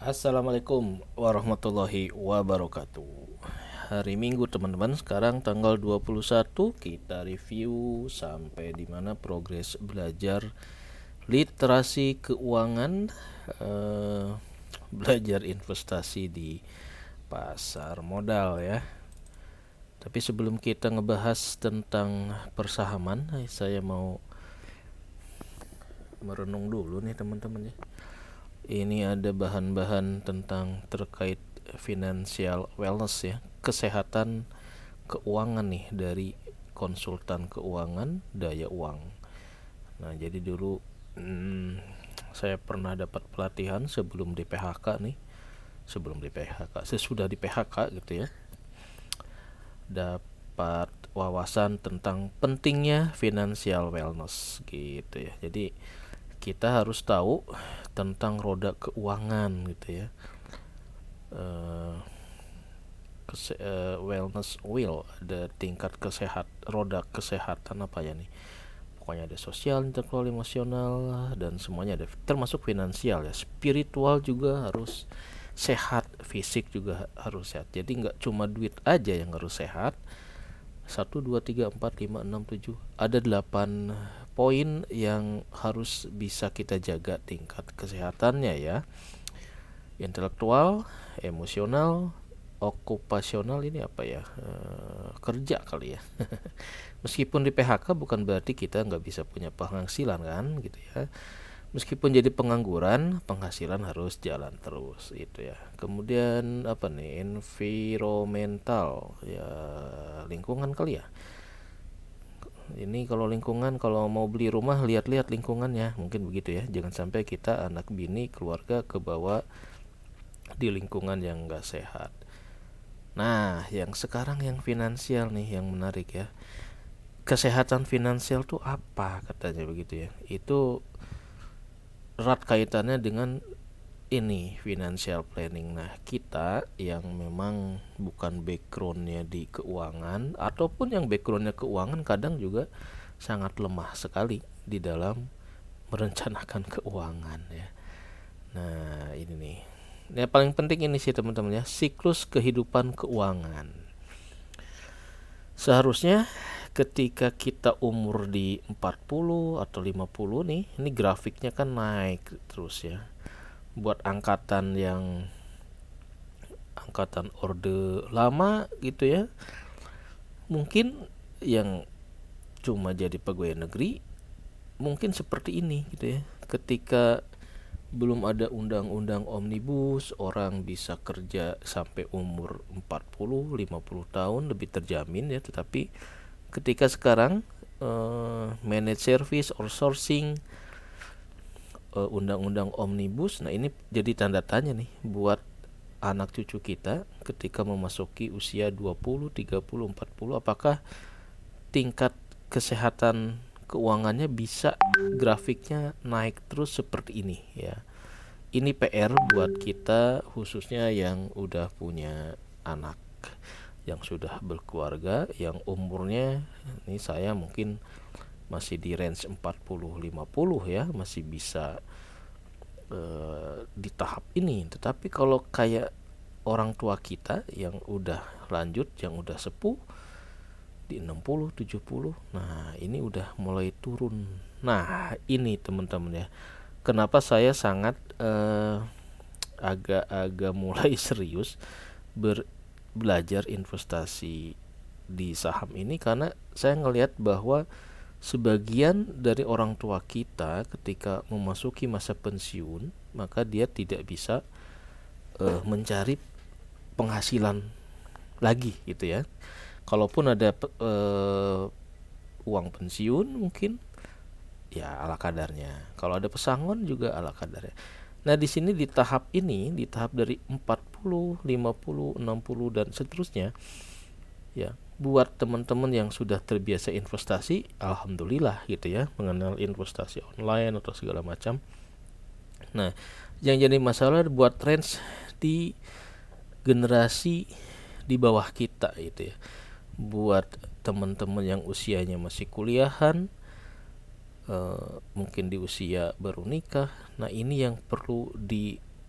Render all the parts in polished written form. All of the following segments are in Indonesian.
Assalamualaikum warahmatullahi wabarakatuh. Hari Minggu teman-teman, sekarang tanggal 21 kita review sampai di mana progres belajar literasi keuangan, belajar investasi di pasar modal ya. Tapi sebelum kita ngebahas tentang persahaman, saya mau merenung dulu nih teman-teman ya. Ini ada bahan-bahan tentang terkait financial wellness ya, kesehatan keuangan nih dari konsultan keuangan Daya Uang. Nah, jadi dulu saya pernah dapat pelatihan sebelum di PHK nih, sesudah di PHK gitu ya. Dapat wawasan tentang pentingnya financial wellness gitu ya. Jadi kita harus tahu tentang roda keuangan gitu ya. Wellness wheel, ada tingkat roda kesehatan apa ya nih, pokoknya ada sosial, intelektual, emosional, dan semuanya ada, termasuk finansial ya. Spiritual juga harus sehat, fisik juga harus sehat. Jadi nggak cuma duit aja yang harus sehat. 1, 2, 3, 4, 5, 6, 7, ada 8 poin yang harus bisa kita jaga tingkat kesehatannya ya. Intelektual, emosional, okupasional, ini apa ya, kerja kali ya. Meskipun di PHK bukan berarti kita nggak bisa punya penghasilan kan gitu ya. Meskipun jadi pengangguran, penghasilan harus jalan terus gitu ya. Kemudian apa nih, environmental ya, lingkungan kali ya. Ini kalau lingkungan, kalau mau beli rumah lihat-lihat lingkungannya, mungkin begitu ya. Jangan sampai kita anak bini keluarga kebawa di lingkungan yang nggak sehat. Nah, yang sekarang yang finansial nih yang menarik ya. Kesehatan finansial tuh apa katanya begitu ya. Itu erat kaitannya dengan ini financial planning. Nah, kita yang memang bukan backgroundnya di keuangan, ataupun yang backgroundnya keuangan, kadang juga sangat lemah sekali di dalam merencanakan keuangan ya. Nah, ini nih, yang paling penting ini sih teman-teman ya, siklus kehidupan keuangan. Seharusnya ketika kita umur di 40 atau 50 nih, ini grafiknya kan naik terus ya. Buat angkatan orde lama gitu ya, mungkin yang cuma jadi pegawai negeri mungkin seperti ini gitu ya. Ketika belum ada undang-undang omnibus, orang bisa kerja sampai umur 40, 50 tahun lebih terjamin ya. Tetapi ketika sekarang managed service outsourcing, undang-undang omnibus, nah ini jadi tanda tanya nih buat anak cucu kita ketika memasuki usia 20, 30, 40, apakah tingkat kesehatan keuangannya bisa grafiknya naik terus seperti ini ya. Ini PR buat kita, khususnya yang udah punya anak, yang sudah berkeluarga, yang umurnya, ini saya mungkin masih di range 40-50 ya, masih bisa di tahap ini. Tetapi kalau kayak orang tua kita yang udah lanjut, yang udah sepuh, di 60, 70, nah ini udah mulai turun. Nah, ini teman-teman ya, kenapa saya sangat agak mulai serius belajar investasi di saham ini, karena saya ngelihat bahwa sebagian dari orang tua kita ketika memasuki masa pensiun, maka dia tidak bisa mencari penghasilan lagi gitu ya. Kalaupun ada uang pensiun mungkin ya ala kadarnya. Kalau ada pesangon juga ala kadarnya. Nah, di sini di tahap ini, di tahap dari 40, 50, 60 dan seterusnya ya, buat teman-teman yang sudah terbiasa investasi, alhamdulillah gitu ya, mengenal investasi online atau segala macam. Nah, yang jadi masalah buat range di generasi di bawah kita gitu ya. Buat teman-teman yang usianya masih kuliahan, mungkin di usia baru nikah, nah ini yang perlu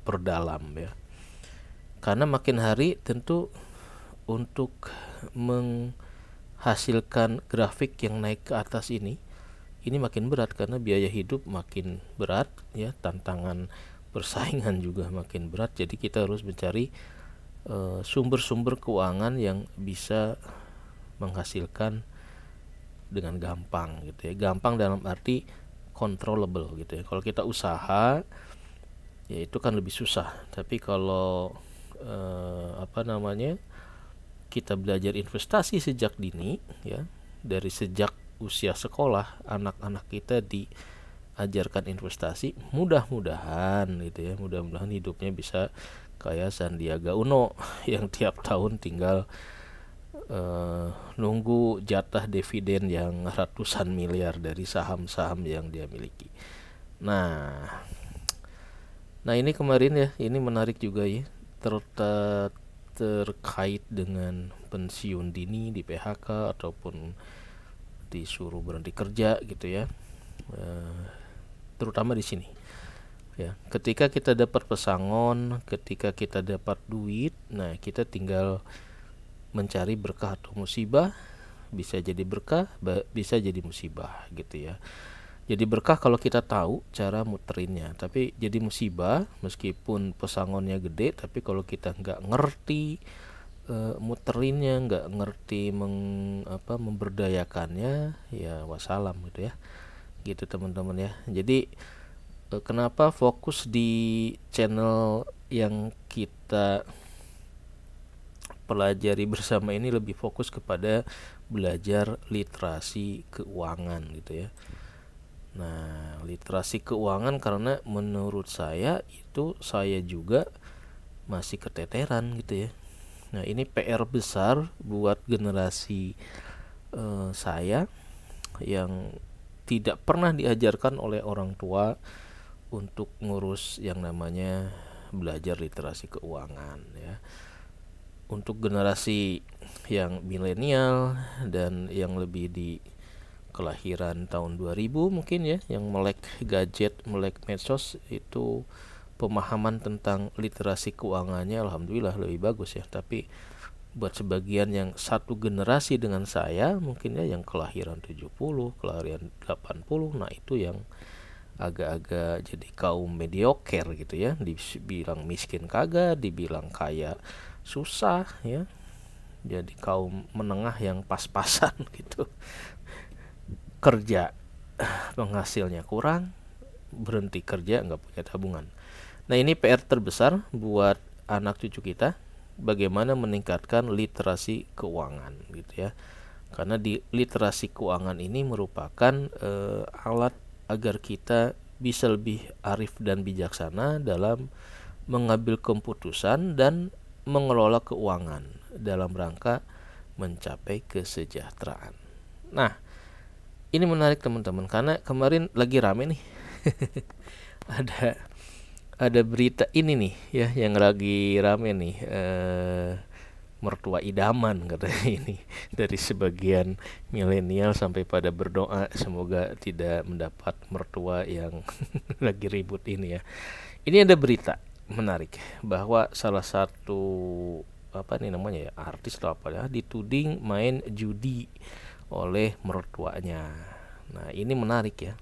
perdalam ya. Karena makin hari tentu untuk menghasilkan grafik yang naik ke atas ini makin berat karena biaya hidup makin berat ya, tantangan persaingan juga makin berat. Jadi kita harus mencari sumber-sumber keuangan yang bisa menghasilkan dengan gampang gitu ya. Gampang dalam arti controllable gitu ya. Kalau kita usaha ya itu kan lebih susah. Tapi kalau kita belajar investasi sejak dini ya, dari sejak usia sekolah anak-anak kita diajarkan investasi, mudah-mudahan gitu ya, mudah-mudahan hidupnya bisa kayak Sandiaga Uno yang tiap tahun tinggal nunggu jatah dividen yang ratusan miliar dari saham-saham yang dia miliki. Nah ini kemarin ya, ini menarik juga ya, terkait dengan pensiun dini, di PHK ataupun disuruh berhenti kerja gitu ya. Terutama di sini ya, ketika kita dapat pesangon, ketika kita dapat duit, nah kita tinggal mencari berkah atau musibah. Bisa jadi berkah, bisa jadi musibah gitu ya. Jadi berkah kalau kita tahu cara muterinnya, tapi jadi musibah meskipun pesangonnya gede, tapi kalau kita nggak ngerti muterinnya, nggak ngerti memberdayakannya, ya wassalam gitu ya. Gitu teman-teman ya. Jadi kenapa fokus di channel yang kita pelajari bersama ini lebih fokus kepada belajar literasi keuangan gitu ya. Nah, literasi keuangan karena menurut saya itu saya juga masih keteteran gitu ya. Nah, ini PR besar buat generasi saya yang tidak pernah diajarkan oleh orang tua untuk ngurus yang namanya belajar literasi keuangan ya. Untuk generasi yang milenial dan yang lebih di kelahiran tahun 2000 mungkin ya, yang melek gadget, melek medsos, itu pemahaman tentang literasi keuangannya alhamdulillah lebih bagus ya. Tapi buat sebagian yang satu generasi dengan saya mungkin ya, yang kelahiran 70, kelahiran 80, nah itu yang agak-agak jadi kaum mediocre gitu ya. Dibilang miskin kagak, dibilang kaya susah ya. Jadi kaum menengah yang pas-pasan gitu. Kerja penghasilnya kurang, berhenti kerja nggak punya tabungan. Nah ini PR terbesar buat anak cucu kita, bagaimana meningkatkan literasi keuangan gitu ya. Karena di literasi keuangan ini merupakan alat agar kita bisa lebih arif dan bijaksana dalam mengambil keputusan dan mengelola keuangan dalam rangka mencapai kesejahteraan. Nah ini menarik teman-teman, karena kemarin lagi rame nih ada berita ini nih ya, yang lagi rame nih, mertua idaman katanya ini, dari sebagian milenial sampai pada berdoa semoga tidak mendapat mertua yang lagi ribut ini ya. Ini ada berita menarik bahwa salah satu artis atau apa ya, dituding main judi oleh mertuanya. Nah ini menarik ya,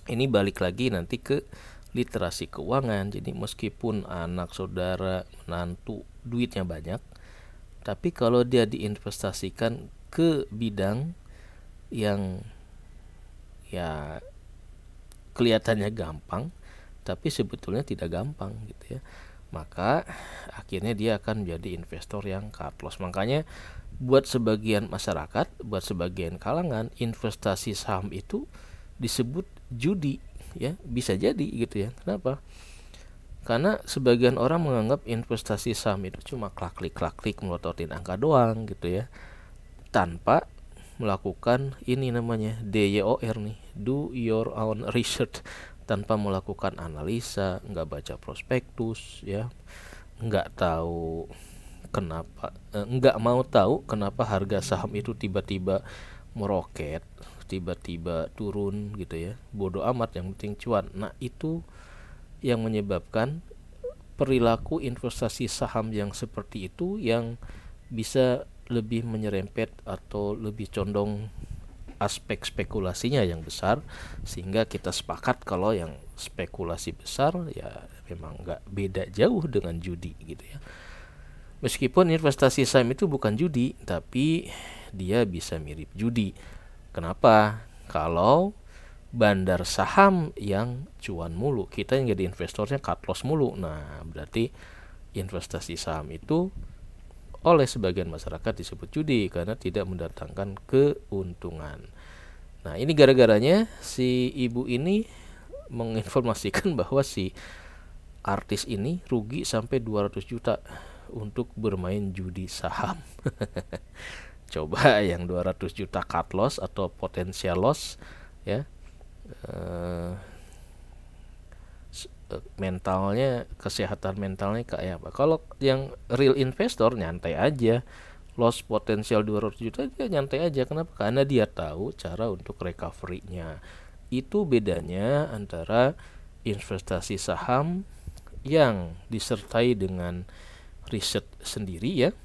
ini balik lagi nanti ke literasi keuangan. Jadi meskipun anak saudara menantu duitnya banyak, tapi kalau dia diinvestasikan ke bidang yang ya kelihatannya gampang tapi sebetulnya tidak gampang gitu ya, maka akhirnya dia akan menjadi investor yang cut loss. Makanya buat sebagian masyarakat, buat sebagian kalangan, investasi saham itu disebut judi ya, bisa jadi gitu ya. Kenapa? Karena sebagian orang menganggap investasi saham itu cuma klik-klik melototin angka doang gitu ya, tanpa melakukan ini namanya DYOR nih, do your own research, tanpa melakukan analisa, nggak baca prospektus ya, nggak tahu kenapa, nggak mau tahu kenapa harga saham itu tiba-tiba meroket, tiba-tiba turun gitu ya, bodoh amat yang penting cuan. Nah itu yang menyebabkan perilaku investasi saham yang seperti itu yang bisa lebih menyerempet atau lebih condong aspek spekulasinya yang besar, sehingga kita sepakat kalau yang spekulasi besar ya memang nggak beda jauh dengan judi gitu ya. Meskipun investasi saham itu bukan judi, tapi dia bisa mirip judi. Kenapa? Kalau bandar saham yang cuan mulu, kita yang jadi investornya cut loss mulu. Nah, berarti investasi saham itu oleh sebagian masyarakat disebut judi karena tidak mendatangkan keuntungan. Nah, ini gara-garanya si ibu ini menginformasikan bahwa si artis ini rugi sampai 200 juta untuk bermain judi saham. Coba yang 200 juta cut loss atau potensial loss ya, mentalnya, kesehatan mentalnya kayak apa. Kalau yang real investor nyantai aja, loss potensial 200 juta dia nyantai aja. Kenapa? Karena dia tahu cara untuk recovery-nya. Itu bedanya antara investasi saham yang disertai dengan riset sendiri ya,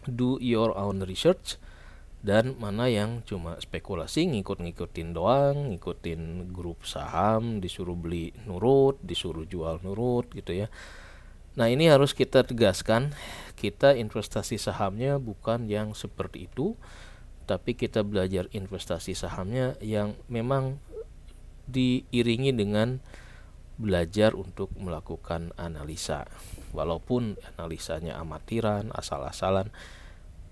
do your own research, dan mana yang cuma spekulasi, ngikut-ngikutin doang, ngikutin grup saham, disuruh beli nurut, disuruh jual nurut gitu ya. Nah, ini harus kita tegaskan, kita investasi sahamnya bukan yang seperti itu, tapi kita belajar investasi sahamnya yang memang diiringi dengan belajar untuk melakukan analisa. Walaupun analisanya amatiran, asal-asalan,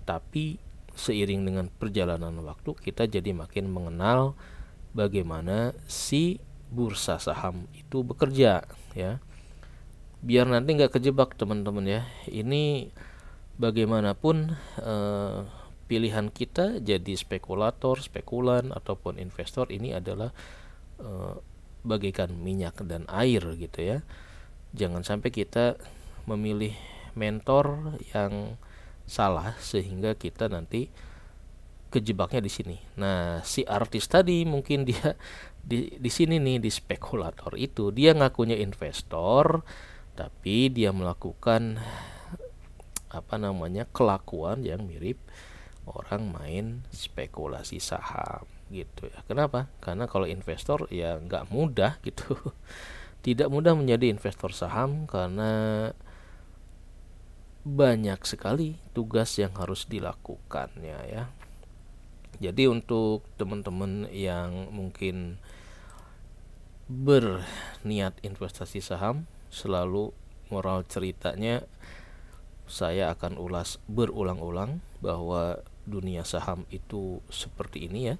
tapi seiring dengan perjalanan waktu kita jadi makin mengenal bagaimana si bursa saham itu bekerja ya. Biar nanti nggak kejebak teman-teman ya. Ini bagaimanapun pilihan kita jadi spekulator, spekulan ataupun investor ini adalah bagaikan minyak dan air gitu ya. Jangan sampai kita memilih mentor yang salah sehingga kita nanti kejebaknya di sini. Nah, si artis tadi mungkin dia di sini nih, di spekulator itu dia ngakunya investor tapi dia melakukan kelakuan yang mirip orang main spekulasi saham gitu ya. Kenapa? Karena kalau investor ya nggak mudah gitu. Tidak mudah menjadi investor saham karena banyak sekali tugas yang harus dilakukannya ya. Jadi untuk teman-teman yang mungkin berniat investasi saham, selalu moral ceritanya saya akan ulas berulang-ulang bahwa dunia saham itu seperti ini ya.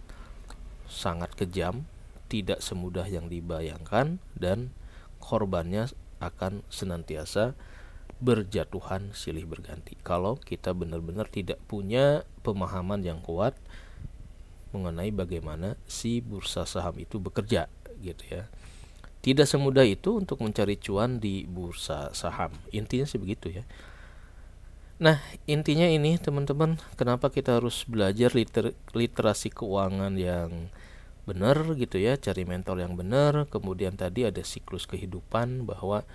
Sangat kejam, tidak semudah yang dibayangkan, dan korbannya akan senantiasa berjatuhan silih berganti kalau kita benar-benar tidak punya pemahaman yang kuat mengenai bagaimana si bursa saham itu bekerja gitu ya. Tidak semudah itu untuk mencari cuan di bursa saham, intinya sih begitu ya. Nah, intinya ini teman-teman, kenapa kita harus belajar literasi keuangan yang benar gitu ya, cari mentor yang benar. Kemudian tadi ada siklus kehidupan, bahwa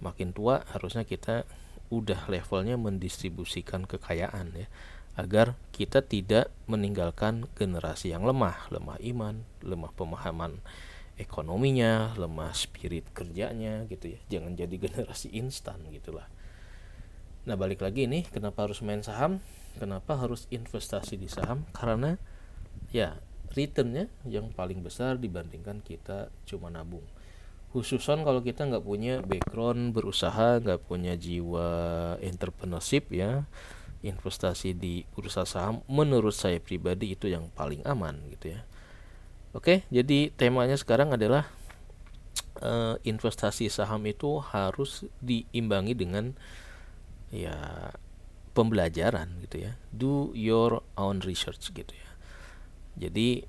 makin tua harusnya kita udah levelnya mendistribusikan kekayaan ya, agar kita tidak meninggalkan generasi yang lemah iman, lemah pemahaman ekonominya, lemah spirit kerjanya gitu ya. Jangan jadi generasi instan gitulah. Nah, balik lagi nih, kenapa harus main saham, kenapa harus investasi di saham? Karena ya returnnya yang paling besar dibandingkan kita cuma nabung. Khususan kalau kita nggak punya background berusaha, nggak punya jiwa entrepreneurship ya, investasi di bursa saham menurut saya pribadi itu yang paling aman gitu ya. Oke, jadi temanya sekarang adalah investasi saham itu harus diimbangi dengan ya pembelajaran gitu ya, do your own research gitu ya. Jadi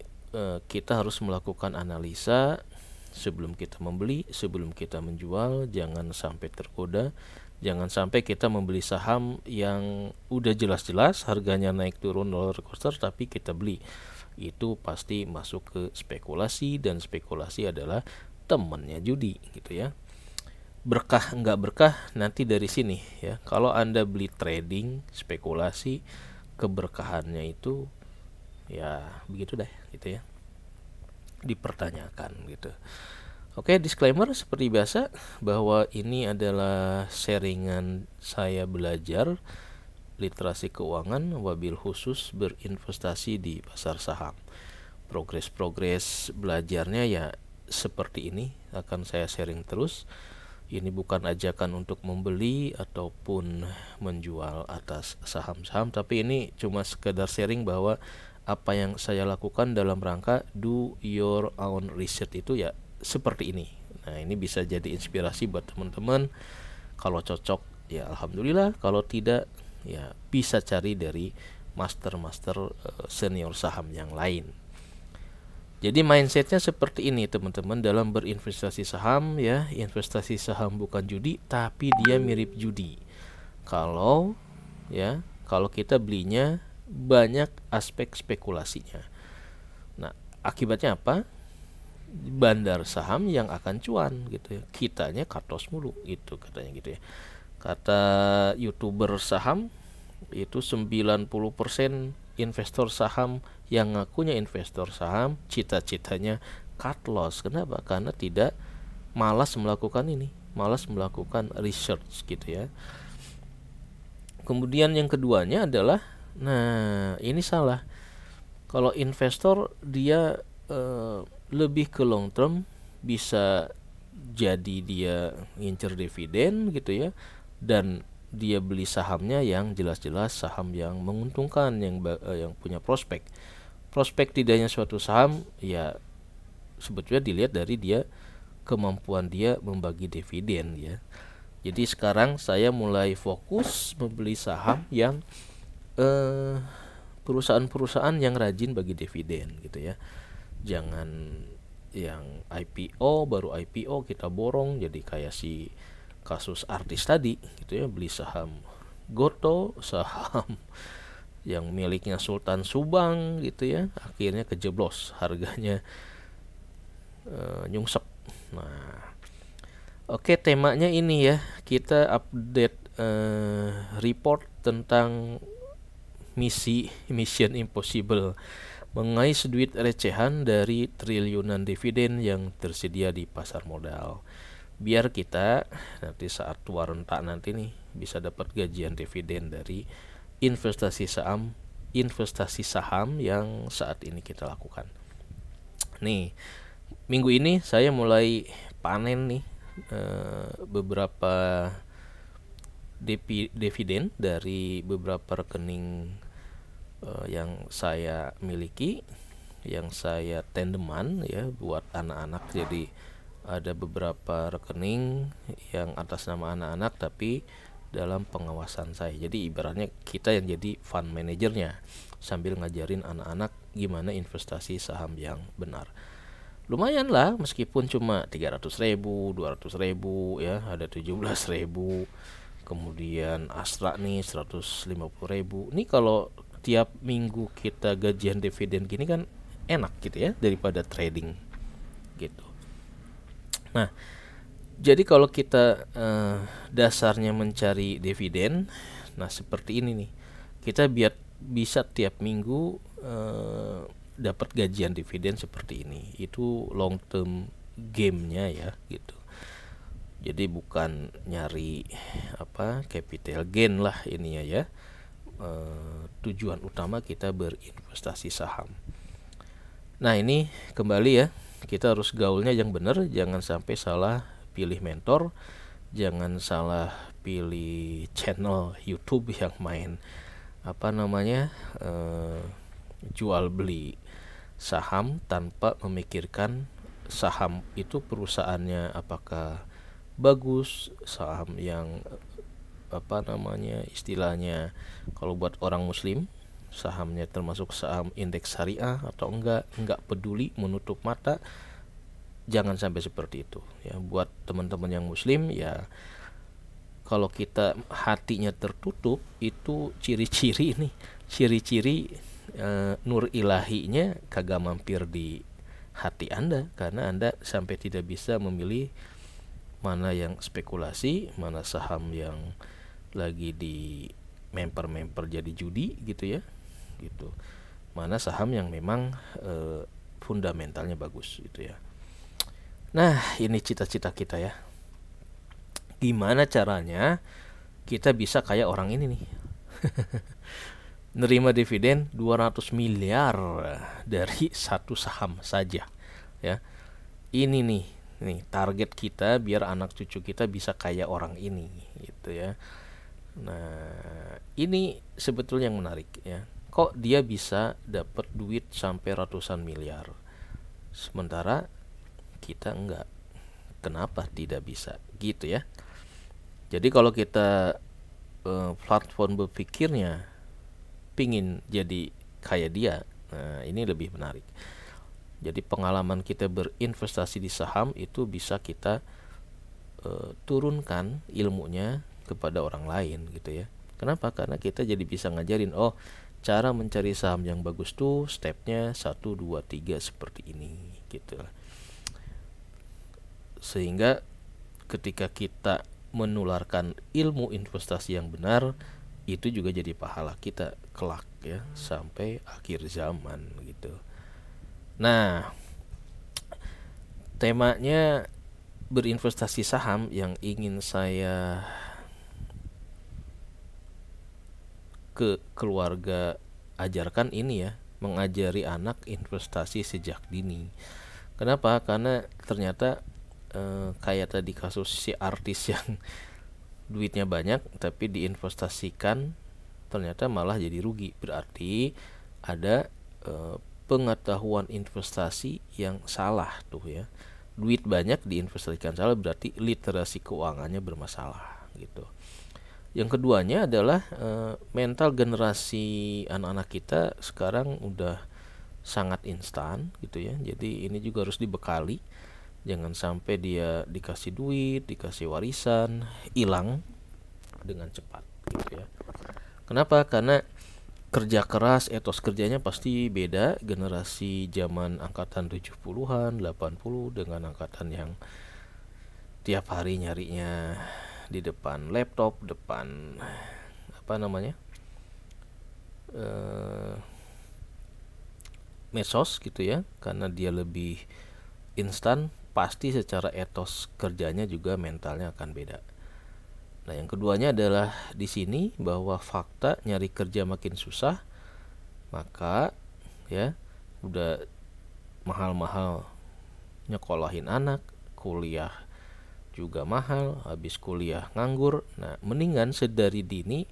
kita harus melakukan analisa sebelum kita membeli, sebelum kita menjual. Jangan sampai tergoda, jangan sampai kita membeli saham yang udah jelas-jelas harganya naik turun roller coaster tapi kita beli. Itu pasti masuk ke spekulasi, dan spekulasi adalah temannya judi gitu ya. berkah enggak berkah nanti dari sini ya. Kalau Anda beli trading, spekulasi, keberkahannya itu ya begitu deh gitu ya. Dipertanyakan gitu. Oke, disclaimer seperti biasa bahwa ini adalah sharingan saya belajar literasi keuangan, wabil khusus berinvestasi di pasar saham. Progres-progres belajarnya ya seperti ini akan saya sharing terus. Ini bukan ajakan untuk membeli ataupun menjual atas saham-saham, tapi ini cuma sekedar sharing bahwa apa yang saya lakukan dalam rangka do your own research itu ya seperti ini. Nah, ini bisa jadi inspirasi buat teman-teman. Kalau cocok ya alhamdulillah, kalau tidak ya bisa cari dari master-master senior saham yang lain. Jadi mindsetnya seperti ini teman-teman dalam berinvestasi saham ya. Investasi saham bukan judi, tapi dia mirip judi. Kalau kita belinya banyak aspek spekulasinya. Nah, akibatnya apa? Bandar saham yang akan cuan gitu ya. Kitanya katos mulu gitu katanya gitu ya. Kata YouTuber saham itu 90% investor saham yang ngakunya investor saham cita-citanya cut loss. Kenapa? Karena tidak malas melakukan ini, malas melakukan research gitu ya. Kemudian yang keduanya adalah, nah ini salah. Kalau investor dia lebih ke long term, bisa jadi dia ngincer dividen gitu ya, dan dia beli sahamnya yang jelas-jelas saham yang menguntungkan, yang punya prospek. Prospek tidaknya suatu saham ya sebetulnya dilihat dari dia kemampuan dia membagi dividen ya. Jadi sekarang saya mulai fokus membeli saham yang perusahaan-perusahaan yang rajin bagi dividen gitu ya. Jangan yang IPO, baru IPO kita borong jadi kayak si kasus artis tadi gitu ya, beli saham Goto, saham yang miliknya Sultan Subang gitu ya, akhirnya kejeblos harganya nyungsep. Nah, oke, temanya ini ya, kita update report tentang Mission Impossible, mengais duit recehan dari triliunan dividen yang tersedia di pasar modal. Biar kita nanti saat tua rentak nanti nih bisa dapat gajian dividen dari investasi saham yang saat ini kita lakukan. Nih, minggu ini saya mulai panen nih beberapa dividen dari beberapa rekening yang saya miliki, yang saya tandeman ya buat anak-anak. Jadi ada beberapa rekening yang atas nama anak-anak tapi dalam pengawasan saya. Jadi ibaratnya kita yang jadi fund manajernya sambil ngajarin anak-anak gimana investasi saham yang benar. Lumayan lah meskipun cuma 300.000, 200.000 ya, ada 17.000. Kemudian Astra nih 150.000. Ini kalau tiap minggu kita gajian dividen gini kan enak gitu ya daripada trading gitu. Nah, jadi kalau kita dasarnya mencari dividen, nah seperti ini nih, kita biar bisa tiap minggu dapat gajian dividen seperti ini. Itu long term game-nya ya gitu. Jadi bukan nyari capital gain lah ini ya. Tujuan utama kita berinvestasi saham. Nah, ini kembali ya, kita harus gaulnya yang benar, jangan sampai salah pilih mentor, jangan salah pilih channel YouTube yang main jual beli saham tanpa memikirkan saham itu perusahaannya apakah bagus, saham yang istilahnya kalau buat orang muslim sahamnya termasuk saham indeks syariah atau enggak peduli, menutup mata. Jangan sampai seperti itu ya. Buat teman-teman yang muslim ya, kalau kita hatinya tertutup, itu ciri-ciri nur ilahinya kagak mampir di hati Anda, karena Anda sampai tidak bisa memilih mana yang spekulasi, mana saham yang lagi di memper jadi judi gitu ya, gitu. Mana saham yang memang fundamentalnya bagus gitu ya. Nah, ini cita-cita kita ya. Gimana caranya kita bisa kayak orang ini nih. Nerima dividen 200 miliar dari satu saham saja ya. Ini nih target kita biar anak cucu kita bisa kayak orang ini gitu ya. Nah, ini sebetulnya yang menarik ya. Kok dia bisa dapat duit sampai ratusan miliar, sementara kita enggak? Kenapa tidak bisa gitu ya? Jadi kalau kita platform berpikirnya pingin jadi kayak dia, nah ini lebih menarik. Jadi pengalaman kita berinvestasi di saham itu bisa kita turunkan ilmunya kepada orang lain gitu ya. Kenapa? Karena kita jadi bisa ngajarin, oh cara mencari saham yang bagus tuh stepnya 1, 2, 3 seperti ini gitu. Sehingga ketika kita menularkan ilmu investasi yang benar, itu juga jadi pahala kita kelak ya sampai akhir zaman gitu. Nah, temanya berinvestasi saham yang ingin saya ke keluarga ajarkan ini ya, mengajari anak investasi sejak dini. Kenapa? Karena ternyata kayak tadi kasus si artis yang duitnya banyak tapi diinvestasikan ternyata malah jadi rugi. Berarti ada pengetahuan investasi yang salah tuh ya. Duit banyak diinvestasikan salah berarti literasi keuangannya bermasalah gitu. Yang keduanya adalah mental generasi anak-anak kita sekarang udah sangat instan gitu ya. Jadi ini juga harus dibekali. Jangan sampai dia dikasih duit, dikasih warisan, hilang dengan cepat gitu ya. Kenapa? Karena kerja keras, etos kerjanya pasti beda generasi zaman angkatan 70-an, 80 dengan angkatan yang tiap hari nyarinya di depan laptop, depan medsos gitu ya. Karena dia lebih instan, pasti secara etos kerjanya juga mentalnya akan beda. Nah, yang keduanya adalah di sini bahwa fakta nyari kerja makin susah, maka ya udah mahal-mahal nyekolahin anak, kuliah juga mahal, habis kuliah nganggur. Nah, mendingan sedari dini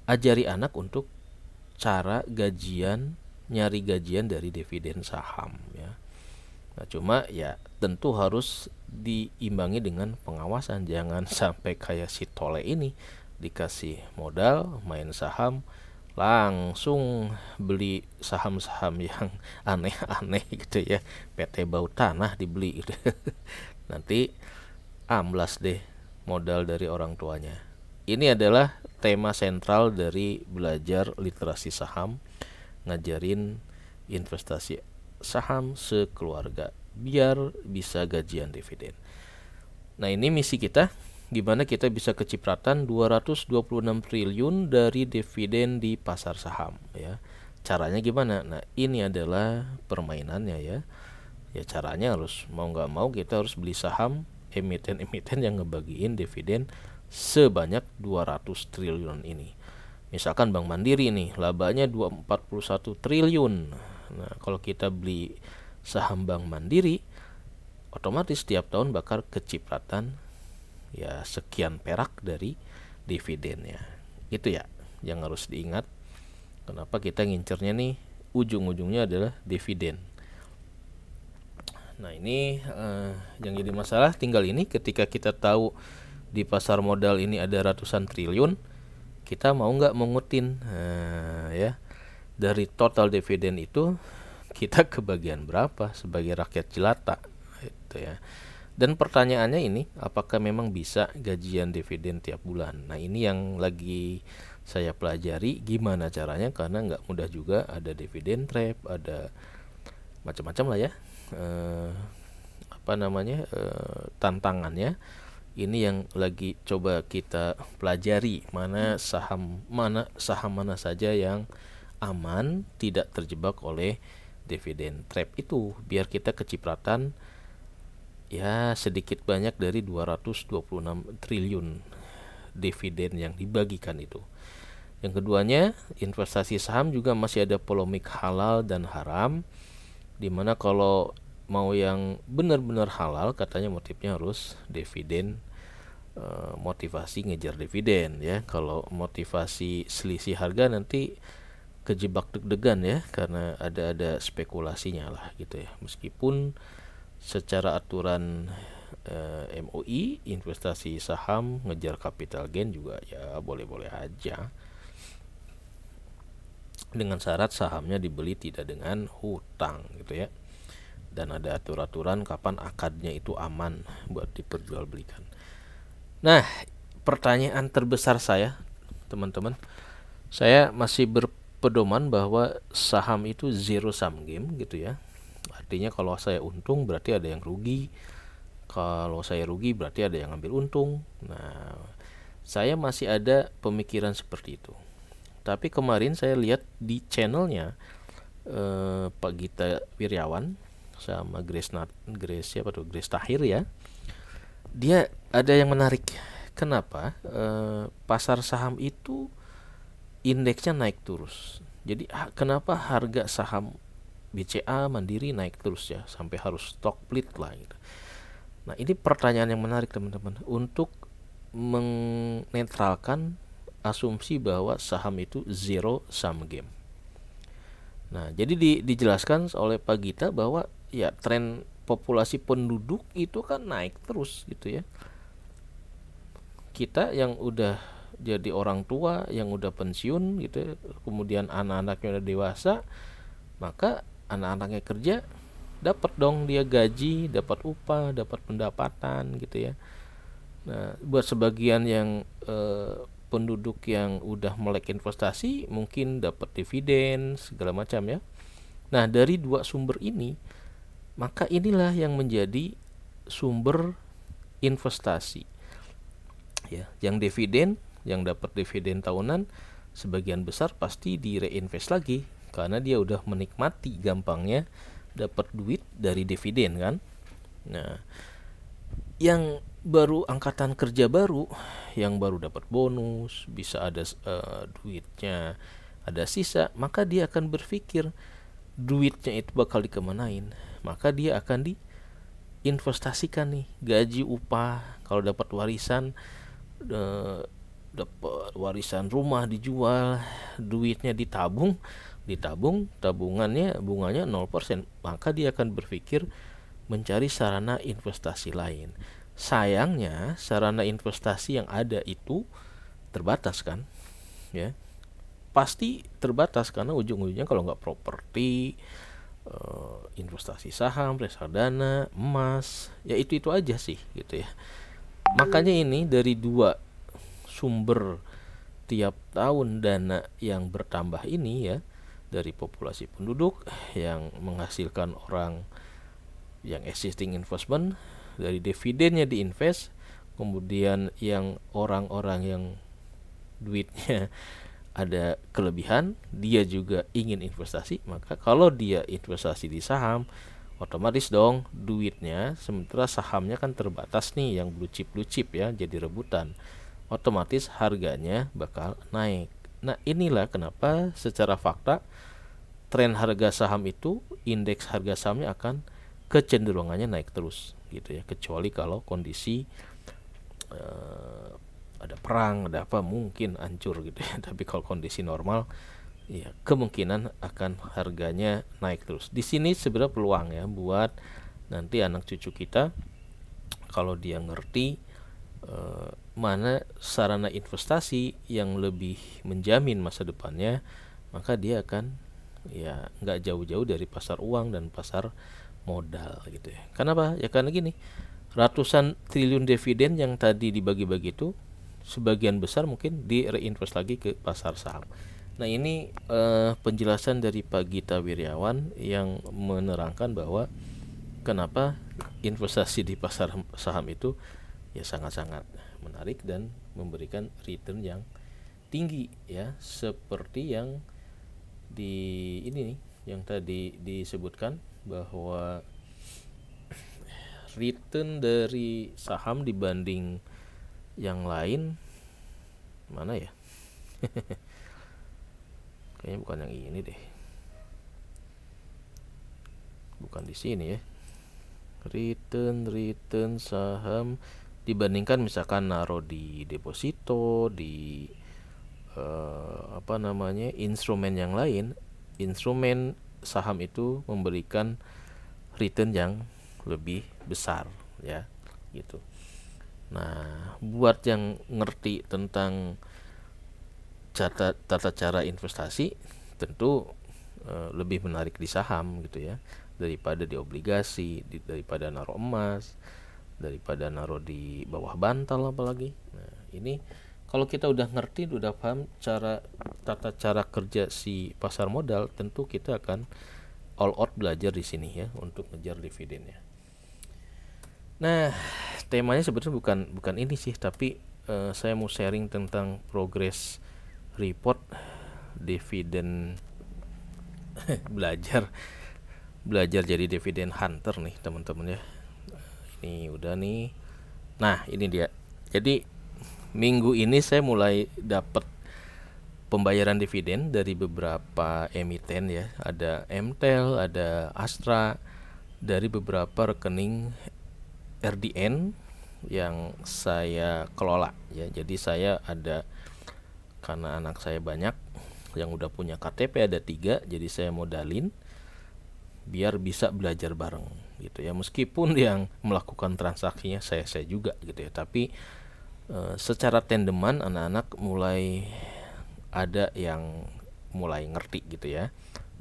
ajari anak untuk cara gajian, nyari gajian dari dividen saham ya. Nah, cuma ya tentu harus diimbangi dengan pengawasan. Jangan sampai kayak si Tole ini dikasih modal main saham langsung beli saham-saham yang aneh-aneh gitu ya. PT Bau Tanah dibeli gitu. Nanti amblas deh modal dari orang tuanya. Ini adalah tema sentral dari belajar literasi saham, ngajarin investasi saham sekeluarga biar bisa gajian dividen. Nah, ini misi kita, gimana kita bisa kecipratan 226 triliun dari dividen di pasar saham ya. Caranya gimana? Nah, ini adalah permainannya ya. Ya caranya harus mau nggak mau kita harus beli saham emiten-emiten yang ngebagiin dividen sebanyak 200 triliun ini. Misalkan Bank Mandiri nih, labanya 241 triliun. Nah, kalau kita beli saham Bank Mandiri, otomatis setiap tahun bakal kecipratan ya sekian perak dari dividennya. Itu ya yang harus diingat. Kenapa kita ngincernya nih ujung-ujungnya adalah dividen. Nah, ini yang jadi masalah tinggal ini ketika kita tahu di pasar modal ini ada ratusan triliun, kita mau nggak mengutin ya dari total dividen itu kita kebagian berapa sebagai rakyat jelata gitu ya. Dan pertanyaannya ini, apakah memang bisa gajian dividen tiap bulan? Nah, ini yang lagi saya pelajari gimana caranya, karena nggak mudah juga, ada dividen trap, ada macam-macam lah ya tantangannya. Ini yang lagi coba kita pelajari, mana saham mana saja yang aman, tidak terjebak oleh dividen trap itu, biar kita kecipratan ya sedikit banyak dari 226 triliun dividen yang dibagikan itu. Yang keduanya, investasi saham juga masih ada polemik halal dan haram, dimana kalau mau yang benar-benar halal katanya motifnya harus dividen, motivasi ngejar dividen ya. Kalau motivasi selisih harga nanti kejebak deg-degan ya, karena ada spekulasinya lah gitu ya. Meskipun secara aturan MUI investasi saham ngejar capital gain juga ya boleh-boleh aja, dengan syarat sahamnya dibeli tidak dengan hutang gitu ya. Dan ada aturan kapan akadnya itu aman buat diperjualbelikan. Nah, pertanyaan terbesar saya, teman-teman, saya masih berpedoman bahwa saham itu zero sum game gitu ya. Artinya kalau saya untung berarti ada yang rugi, kalau saya rugi berarti ada yang ambil untung. Nah, saya masih ada pemikiran seperti itu. Tapi kemarin saya lihat di channelnya Pak Gita Wirjawan sama Grace Tahir ya, dia ada yang menarik. Kenapa pasar saham itu indeksnya naik terus? Jadi kenapa harga saham BCA Mandiri naik terus ya, sampai harus stock split lah gitu. Nah, ini pertanyaan yang menarik teman-teman, untuk menetralkan asumsi bahwa saham itu zero sum game. Nah, jadi dijelaskan oleh Pak Gita bahwa ya tren populasi penduduk itu kan naik terus gitu ya. Kita yang udah jadi orang tua, yang udah pensiun gitu, kemudian anak-anaknya udah dewasa, maka anak-anaknya kerja, dapat dong dia gaji, dapat upah, dapat pendapatan gitu ya. Nah, buat sebagian yang penduduk yang udah melek investasi mungkin dapat dividen segala macam ya. Nah, dari dua sumber ini, maka inilah yang menjadi sumber investasi ya. Yang dividen, yang dapat dividen tahunan, sebagian besar pasti di reinvest lagi, karena dia udah menikmati gampangnya dapat duit dari dividen kan. Nah, yang baru angkatan kerja baru, yang baru dapat bonus, bisa ada duitnya ada sisa, maka dia akan berpikir duitnya itu bakal dikemanain, maka dia akan diinvestasikan nih, gaji, upah, kalau dapat warisan, dapat warisan rumah dijual, duitnya tabungannya bunganya 0%, maka dia akan berpikir mencari sarana investasi lain. Sayangnya sarana investasi yang ada itu terbatas kan ya, pasti terbatas, karena ujung-ujungnya kalau nggak properti, investasi saham, reksadana, emas, ya itu aja sih gitu ya. Makanya ini dari dua sumber tiap tahun dana yang bertambah ini ya, dari populasi penduduk yang menghasilkan orang yang existing investment, dari dividennya diinvest, kemudian yang orang-orang yang duitnya ada kelebihan, dia juga ingin investasi, maka kalau dia investasi di saham, otomatis dong duitnya, sementara sahamnya kan terbatas nih, yang blue chip ya, jadi rebutan, otomatis harganya bakal naik. Nah, inilah kenapa secara fakta tren harga saham itu, indeks harga sahamnya akan kecenderungannya naik terus gitu ya, kecuali kalau kondisi ada perang, ada apa, mungkin hancur gitu ya. Tapi kalau kondisi normal ya kemungkinan akan harganya naik terus. Di sini sebenarnya peluang ya buat nanti anak cucu kita, kalau dia ngerti mana sarana investasi yang lebih menjamin masa depannya, maka dia akan ya nggak jauh-jauh dari pasar uang dan pasar modal gitu ya. Kenapa? Ya karena gini, ratusan triliun dividen yang tadi dibagi-bagi itu sebagian besar mungkin di reinvest lagi ke pasar saham. Nah, ini penjelasan dari Pak Gita Wirjawan yang menerangkan bahwa kenapa investasi di pasar saham itu ya sangat-sangat menarik dan memberikan return yang tinggi ya, seperti yang di ini nih yang tadi disebutkan bahwa return dari saham dibanding yang lain mana ya? Kayaknya bukan yang ini deh. Bukan di sini ya. Return saham dibandingkan misalkan naruh di deposito, di instrumen yang lain, instrumen saham itu memberikan return yang lebih besar ya, gitu. Nah, buat yang ngerti tentang tata cara investasi, tentu lebih menarik di saham gitu ya, daripada di obligasi, daripada naruh emas, daripada naruh di bawah bantal apalagi. Nah, ini kalau kita udah ngerti, udah paham tata cara kerja si pasar modal, tentu kita akan all out belajar di sini ya untuk ngejar dividennya. Nah, temanya sebetulnya bukan ini sih, tapi saya mau sharing tentang progress report dividen belajar jadi dividen hunter nih teman-teman ya. Ini udah nih. Nah, ini dia. Jadi minggu ini saya mulai dapat pembayaran dividen dari beberapa emiten ya. Ada Mtel, ada Astra, dari beberapa rekening RDN yang saya kelola ya. Jadi saya ada, karena anak saya banyak yang udah punya KTP ada 3, jadi saya modalin biar bisa belajar bareng gitu ya. Meskipun yang melakukan transaksinya saya juga gitu ya, tapi secara tandeman anak-anak mulai ada yang mulai ngerti gitu ya.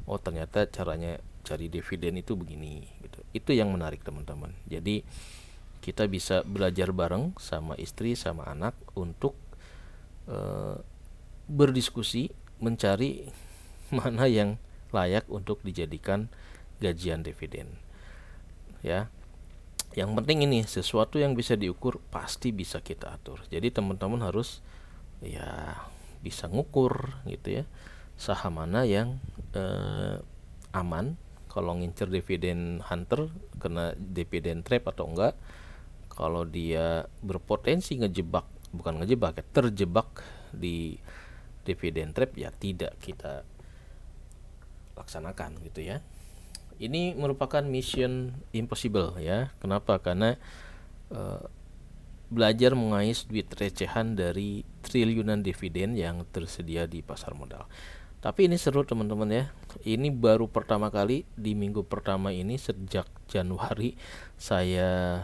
Oh, ternyata caranya cari dividen itu begini gitu. Itu yang menarik teman-teman. Jadi kita bisa belajar bareng sama istri sama anak untuk berdiskusi mencari mana yang layak untuk dijadikan gajian dividen ya. Yang penting ini sesuatu yang bisa diukur pasti bisa kita atur. Jadi teman-teman harus ya bisa ngukur gitu ya, saham mana yang aman kalau ngincer dividen hunter, kena dividen trap atau enggak. Kalau dia berpotensi terjebak di dividen trap ya tidak kita laksanakan gitu ya. Ini merupakan mission impossible ya. Kenapa? Karena belajar mengais duit recehan dari triliunan dividen yang tersedia di pasar modal. Tapi ini seru teman-teman ya. Ini baru pertama kali di minggu pertama ini sejak Januari saya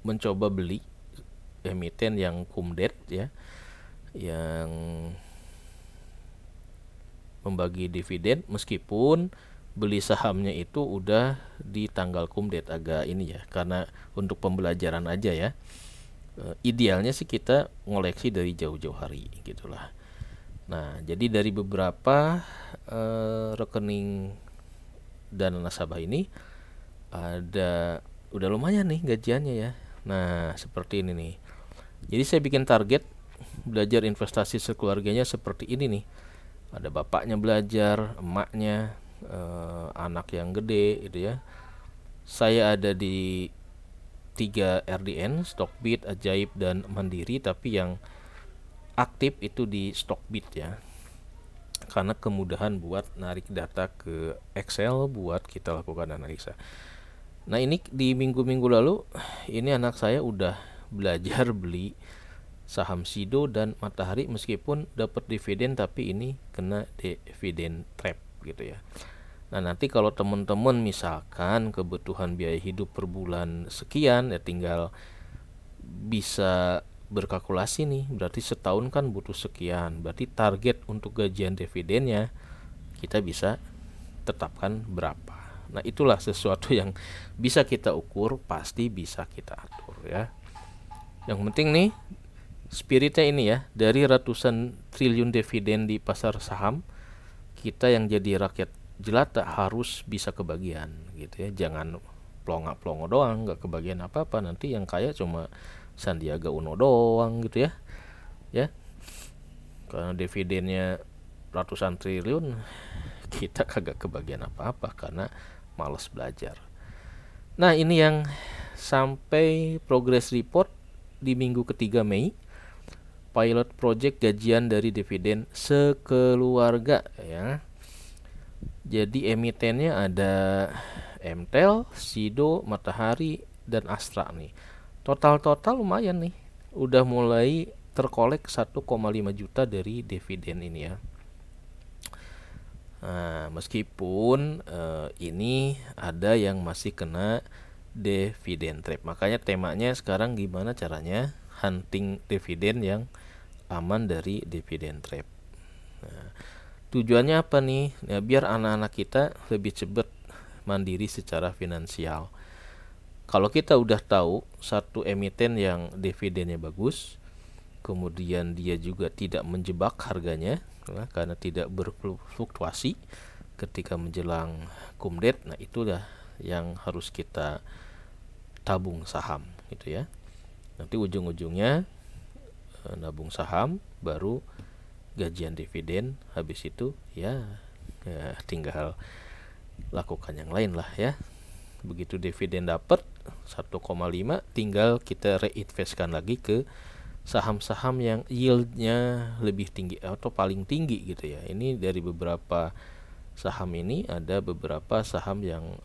mencoba beli emiten yang kumdet ya, yang membagi dividen, meskipun beli sahamnya itu udah di tanggal kumdet. Agak ini ya, karena untuk pembelajaran aja ya. Idealnya sih kita ngoleksi dari jauh-jauh hari gitulah. Nah, jadi dari beberapa rekening dana nasabah ini ada udah lumayan nih gajiannya ya. Nah, seperti ini nih. Jadi saya bikin target belajar investasi sekeluarganya seperti ini nih. Ada bapaknya belajar, emaknya, anak yang gede gitu ya. Saya ada di 3 RDN, Stockbit, Ajaib, dan Mandiri, tapi yang aktif itu di Stockbit ya, karena kemudahan buat narik data ke Excel buat kita lakukan analisa. Nah, ini di minggu-minggu lalu ini anak saya udah belajar beli saham Sido dan Matahari, meskipun dapat dividen tapi ini kena dividen trap gitu ya. Nah, nanti kalau teman-teman misalkan kebutuhan biaya hidup per bulan sekian ya, tinggal bisa berkalkulasi nih, berarti setahun kan butuh sekian, berarti target untuk gajian dividennya kita bisa tetapkan berapa. Nah, itulah sesuatu yang bisa kita ukur, pasti bisa kita atur ya. Yang penting nih spiritnya ini ya, dari ratusan triliun dividen di pasar saham, kita yang jadi rakyat jelata harus bisa kebagian gitu ya. Jangan plonga-plongo doang, nggak kebagian apa-apa, nanti yang kaya cuma Sandiaga Uno doang gitu ya. Ya, karena dividennya ratusan triliun, kita kagak kebagian apa-apa karena malas belajar. Nah, ini yang sampai progress report di minggu ketiga Mei, pilot project gajian dari dividen sekeluarga ya. Jadi emitennya ada Mtel, Sido, Matahari, dan Astra nih. Total lumayan nih. Udah mulai terkolek 1,5 juta dari dividen ini ya. Nah, meskipun ini ada yang masih kena dividen trap. Makanya temanya sekarang gimana caranya hunting dividen yang aman dari dividen trap. Nah, tujuannya apa nih? Ya, biar anak-anak kita lebih cepat mandiri secara finansial. Kalau kita udah tahu satu emiten yang dividennya bagus, kemudian dia juga tidak menjebak harganya karena tidak berfluktuasi ketika menjelang kumdet, nah itulah yang harus kita tabung saham gitu ya. Nanti ujung-ujungnya nabung saham, baru gajian dividen, habis itu ya tinggal lakukan yang lain lah ya. Begitu dividen dapat 1,5, tinggal kita reinvestkan lagi ke saham-saham yang yieldnya lebih tinggi atau paling tinggi gitu ya. Ini dari beberapa saham ini ada beberapa saham yang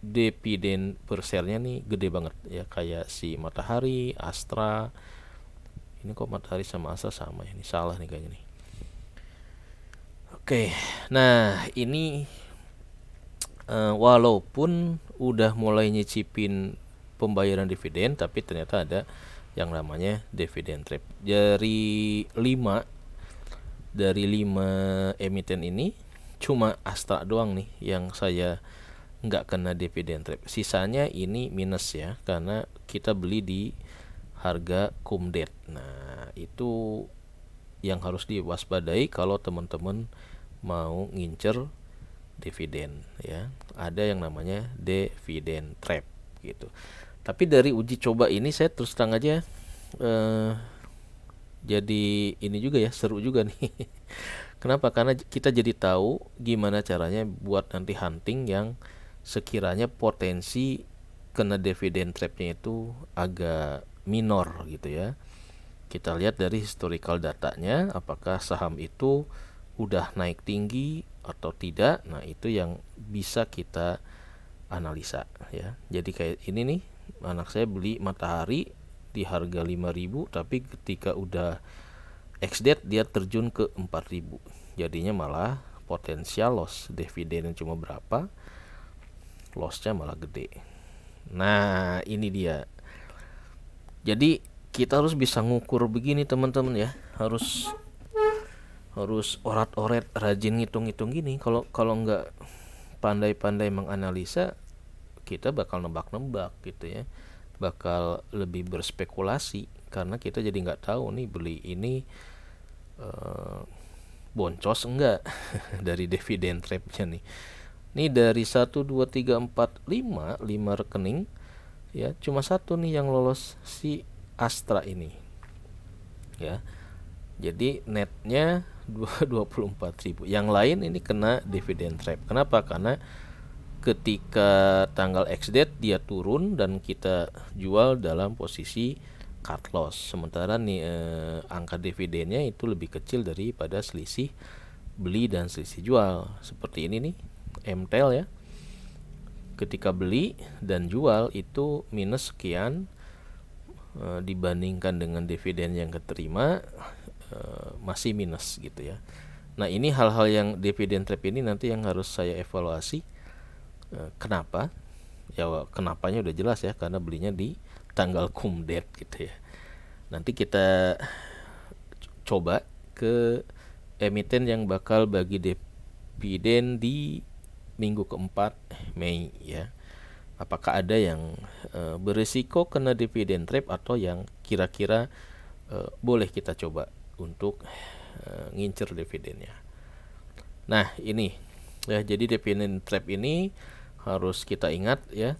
dividen per share-nya nih gede banget ya, kayak si Matahari, Astra. Ini kok Matahari sama Astra sama ya? Ini salah nih kayaknya nih. Oke, nah ini walaupun udah mulai nyicipin pembayaran dividen, tapi ternyata ada yang namanya dividen trap. Dari 5 emiten ini cuma Astra doang nih yang saya nggak kena dividen trap. Sisanya ini minus ya, karena kita beli di harga kumdet. Nah, itu yang harus diwaspadai kalau teman-teman mau ngincer dividen ya. Ada yang namanya dividen trap gitu. Tapi dari uji coba ini saya terus terang aja jadi ini juga ya, seru juga nih. Kenapa? Karena kita jadi tahu gimana caranya buat nanti hunting yang sekiranya potensi kena dividen trapnya itu agak minor gitu ya. Kita lihat dari historical datanya, apakah saham itu udah naik tinggi atau tidak. Nah, itu yang bisa kita analisa ya. Jadi kayak ini nih, anak saya beli Matahari di harga 5.000, tapi ketika udah ex-date dia terjun ke 4.000. Jadinya malah potensial loss, dividen yang cuma berapa, lossnya malah gede. Nah, ini dia. Jadi kita harus bisa ngukur begini teman-teman ya. Harus orat-oret, rajin ngitung-ngitung gini. Kalau nggak pandai-pandai menganalisa, kita bakal nebak-nebak gitu ya. Bakal lebih berspekulasi karena kita jadi nggak tahu nih beli ini boncos enggak dari dividen trapnya nih. Ini dari 1, 2, 3, 4, 5 rekening ya, cuma satu nih yang lolos, si Astra ini ya. Jadi netnya 24.000. Yang lain ini kena dividen trap. Kenapa? Karena ketika tanggal ex-date dia turun dan kita jual dalam posisi cut loss. Sementara nih angka dividennya itu lebih kecil daripada selisih beli dan selisih jual. Seperti ini nih, Mtel ya. Ketika beli dan jual itu minus sekian dibandingkan dengan dividen yang keterima masih minus gitu ya. Nah, ini hal-hal yang dividen trap ini nanti yang harus saya evaluasi. Kenapa? Ya, kenapanya udah jelas ya, karena belinya di tanggal kumdet gitu ya. Nanti kita coba ke emiten yang bakal bagi dividen di minggu keempat Mei ya. Apakah ada yang berisiko kena dividen trap atau yang kira-kira boleh kita coba untuk ngincer dividennya. Nah, ini ya, jadi dividen trap ini harus kita ingat ya,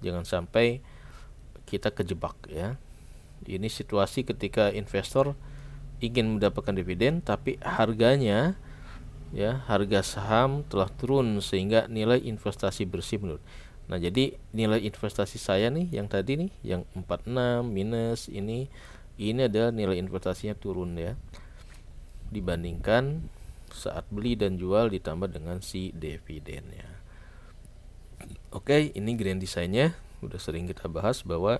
jangan sampai kita kejebak ya. Ini situasi ketika investor ingin mendapatkan dividen tapi harganya ya, harga saham telah turun sehingga nilai investasi bersih menurun. Nah, jadi nilai investasi saya nih yang tadi nih yang 46 minus ini adalah nilai investasinya turun ya, dibandingkan saat beli dan jual ditambah dengan si dividennya. Oke, ini grand design-nya udah sering kita bahas bahwa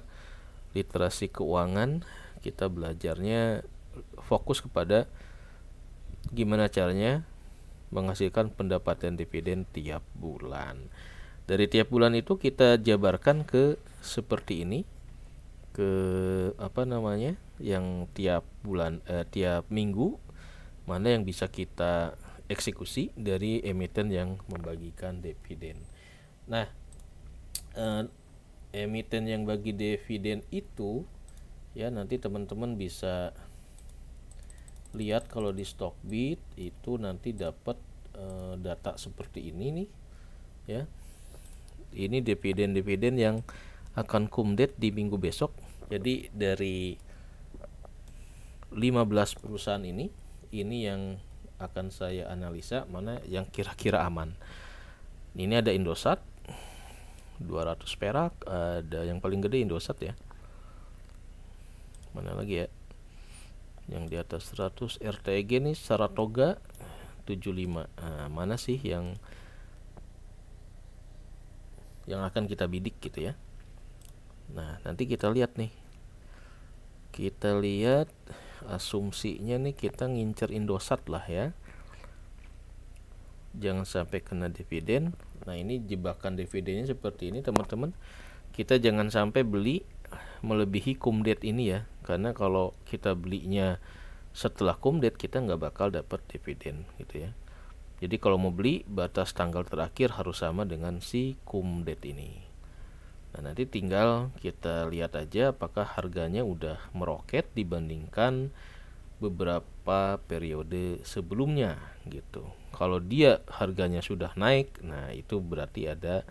literasi keuangan kita belajarnya fokus kepada gimana caranya menghasilkan pendapatan dividen tiap bulan. Dari tiap bulan itu kita jabarkan ke seperti ini, ke apa namanya, yang tiap bulan tiap minggu mana yang bisa kita eksekusi dari emiten yang membagikan dividen. Nah, emiten yang bagi dividen itu ya, nanti teman-teman bisa lihat kalau di Stockbit itu nanti dapat data seperti ini nih ya. Ini dividen-dividen yang akan kumdet di minggu besok. Jadi dari 15 perusahaan ini yang akan saya analisa mana yang kira-kira aman. Ini ada Indosat 200 perak, ada yang paling gede Indosat ya. Mana lagi ya? Yang di atas 100 RTG nih Saratoga 75. Mana sih yang akan kita bidik gitu ya. Nah, nanti kita lihat nih. Kita lihat asumsinya nih, kita ngincer Indosat lah ya. Jangan sampai kena dividen. Nah, ini jebakan dividennya seperti ini teman-teman. Kita jangan sampai beli melebihi kumdet ini ya. Karena kalau kita belinya setelah kumdet kita nggak bakal dapat dividen gitu ya. Jadi kalau mau beli, batas tanggal terakhir harus sama dengan si kumdet ini. Nah, nanti tinggal kita lihat aja apakah harganya udah meroket dibandingkan beberapa periode sebelumnya gitu. Kalau dia harganya sudah naik, nah itu berarti ada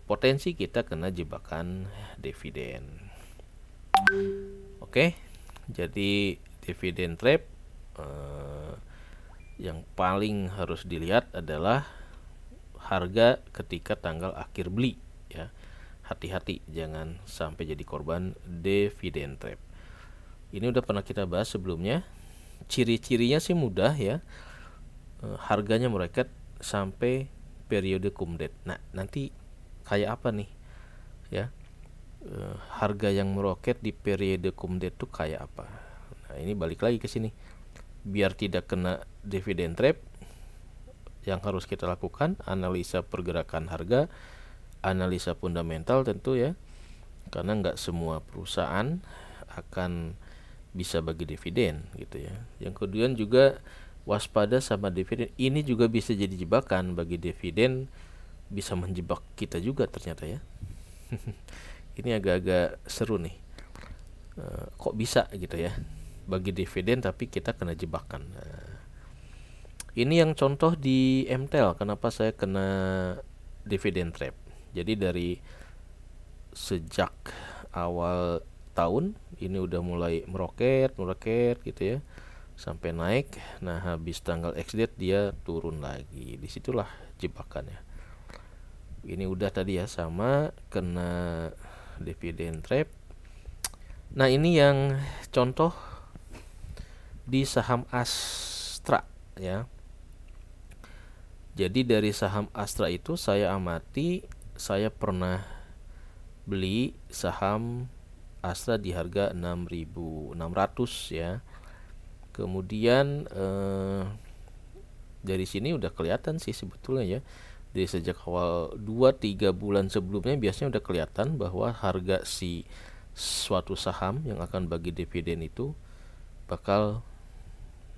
potensi kita kena jebakan dividen. Oke, jadi dividen trap yang paling harus dilihat adalah harga ketika tanggal akhir beli ya. Hati-hati jangan sampai jadi korban dividen trap. Ini udah pernah kita bahas sebelumnya. Ciri-cirinya sih mudah ya. Harganya meroket sampai periode kumdet. Nah, nanti kayak apa nih ya? Harga yang meroket di periode kumdet tuh kayak apa? Nah, ini balik lagi ke sini. Biar tidak kena dividen trap, yang harus kita lakukan analisa pergerakan harga, analisa fundamental tentu ya, karena nggak semua perusahaan akan bisa bagi dividen gitu ya. Yang kedua juga waspada sama dividen. Ini juga bisa jadi jebakan bagi dividen, bisa menjebak kita juga ternyata ya. Ini agak-agak seru nih. Kok bisa gitu ya? Bagi dividen tapi kita kena jebakan. Ini yang contoh di MTEL, kenapa saya kena dividen trap. Jadi dari sejak awal tahun ini udah mulai meroket gitu ya, sampai naik. Nah, habis tanggal X date dia turun lagi. Disitulah jebakannya. Ini udah tadi ya, sama kena dividen trap. Nah, ini yang contoh di saham Astra ya. Jadi dari saham Astra itu saya amati, saya pernah beli saham Astra di harga 6.600 ya. Kemudian dari sini udah kelihatan sih sebetulnya ya. Dari sejak awal 2-3 bulan sebelumnya biasanya udah kelihatan bahwa harga si suatu saham yang akan bagi dividen itu bakal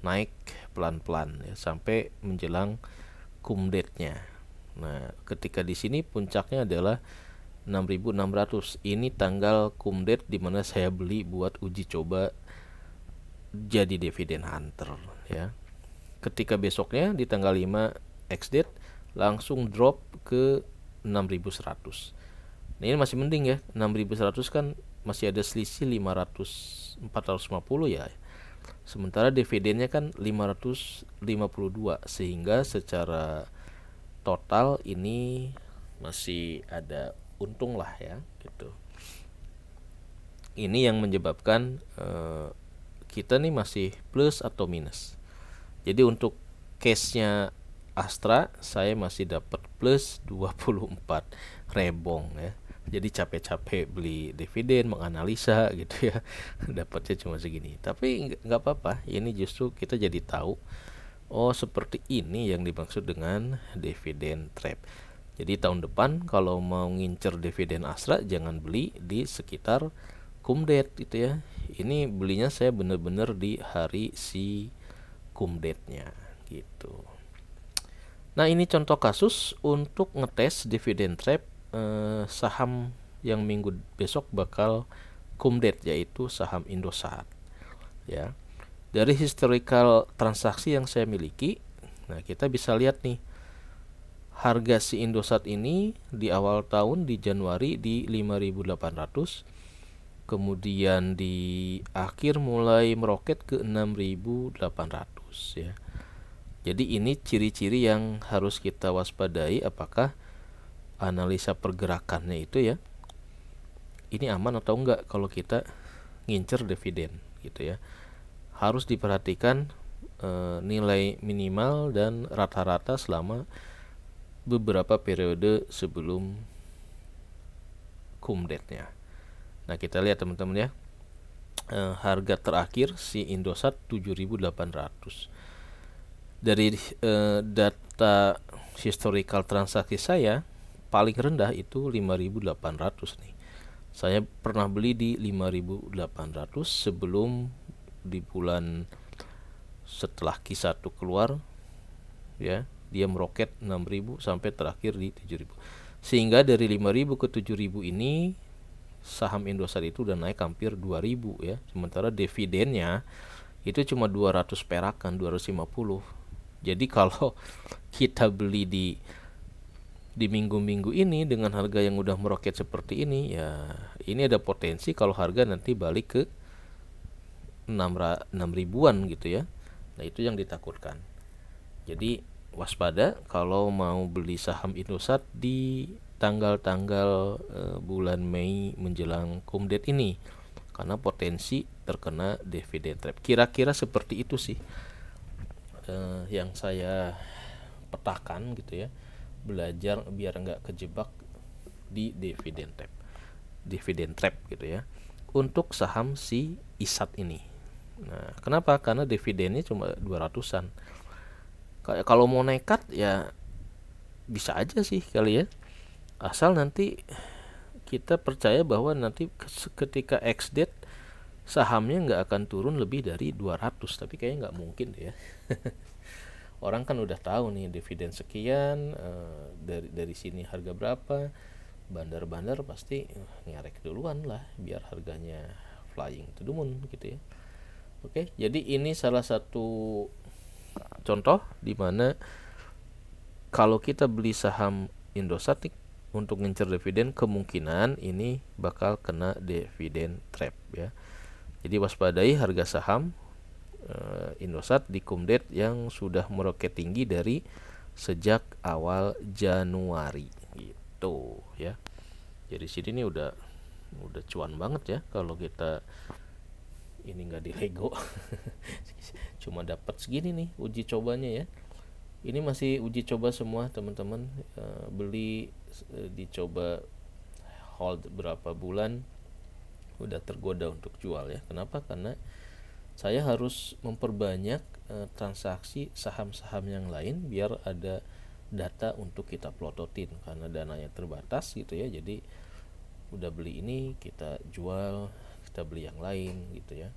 naik pelan-pelan ya, sampai menjelang kumdetnya. Nah, ketika di sini puncaknya adalah 6.600. Ini tanggal kumdet di mana saya beli buat uji coba jadi dividen hunter ya. Ketika besoknya di tanggal 5 X date langsung drop ke 6.100. Nah, ini masih mending ya. 6.100 kan masih ada selisih 450 ya. Sementara dividennya kan 552, sehingga secara total ini masih ada untung lah ya gitu. Ini yang menyebabkan kita nih masih plus atau minus. Jadi untuk case-nya Astra saya masih dapat plus 24 rebong ya. Jadi capek-capek beli dividen, menganalisa gitu ya, dapatnya cuma segini. Tapi nggak apa-apa, ini justru kita jadi tahu, oh seperti ini yang dimaksud dengan dividen trap. Jadi tahun depan kalau mau ngincer dividen Astra, jangan beli di sekitar kumdet gitu ya. Ini belinya saya bener-bener di hari si kumdetnya gitu. Nah, ini contoh kasus untuk ngetes dividen trap saham yang minggu besok bakal kumdet, yaitu saham Indosat ya. Dari historical transaksi yang saya miliki, nah kita bisa lihat nih, harga si Indosat ini di awal tahun di Januari di 5.800, kemudian di akhir mulai meroket ke 6.800 ya. Jadi ini ciri-ciri yang harus kita waspadai, apakah analisa pergerakannya itu ya, ini aman atau enggak kalau kita ngincer dividen gitu ya. Harus diperhatikan nilai minimal dan rata-rata selama beberapa periode sebelum kumdetnya. Nah, kita lihat teman-teman ya, harga terakhir si Indosat 7.800. Dari data historical transaksi saya, paling rendah itu 5.800 nih. Saya pernah beli di 5.800 sebelum di bulan setelah Q1 keluar ya, dia meroket 6.000 sampai terakhir di 7.000. Sehingga dari 5.000 ke 7.000 ini saham Indosat itu udah naik hampir 2.000 ya. Sementara dividennya itu cuma 200 perakan, 250. Jadi kalau kita beli di minggu-minggu ini dengan harga yang udah meroket seperti ini ya, ini ada potensi kalau harga nanti balik ke 6 ribuan gitu ya. Nah, itu yang ditakutkan. Jadi waspada kalau mau beli saham Indosat di tanggal-tanggal bulan Mei menjelang kumdet ini, karena potensi terkena dividen trap. Kira-kira seperti itu sih yang saya petakan gitu ya, belajar biar nggak kejebak di dividen trap gitu ya untuk saham si ISAT ini. Nah, kenapa? Karena dividennya cuma 200-an. Kalau mau nekat ya bisa aja sih kali ya, asal nanti kita percaya bahwa nanti ketika ex-date sahamnya nggak akan turun lebih dari 200, tapi kayaknya nggak mungkin deh ya. Orang kan udah tahu nih dividen sekian, dari sini harga berapa, bandar-bandar pasti ngerek duluan lah biar harganya flying to the moon gitu ya. Oke, jadi ini salah satu contoh di mana kalau kita beli saham Indosat untuk ngincer dividen, kemungkinan ini bakal kena dividen trap ya. Jadi waspadai harga saham Indosat di kumdet yang sudah meroket tinggi dari sejak awal Januari gitu ya. Jadi sini nih udah cuan banget ya kalau kita ini nggak dilego. Cuma dapat segini nih uji cobanya ya. Ini masih uji coba semua teman-teman, beli dicoba hold berapa bulan udah tergoda untuk jual ya. Kenapa? Karena saya harus memperbanyak transaksi saham-saham yang lain biar ada data untuk kita plototin, karena dananya terbatas gitu ya. Jadi udah beli ini kita jual, kita beli yang lain gitu ya.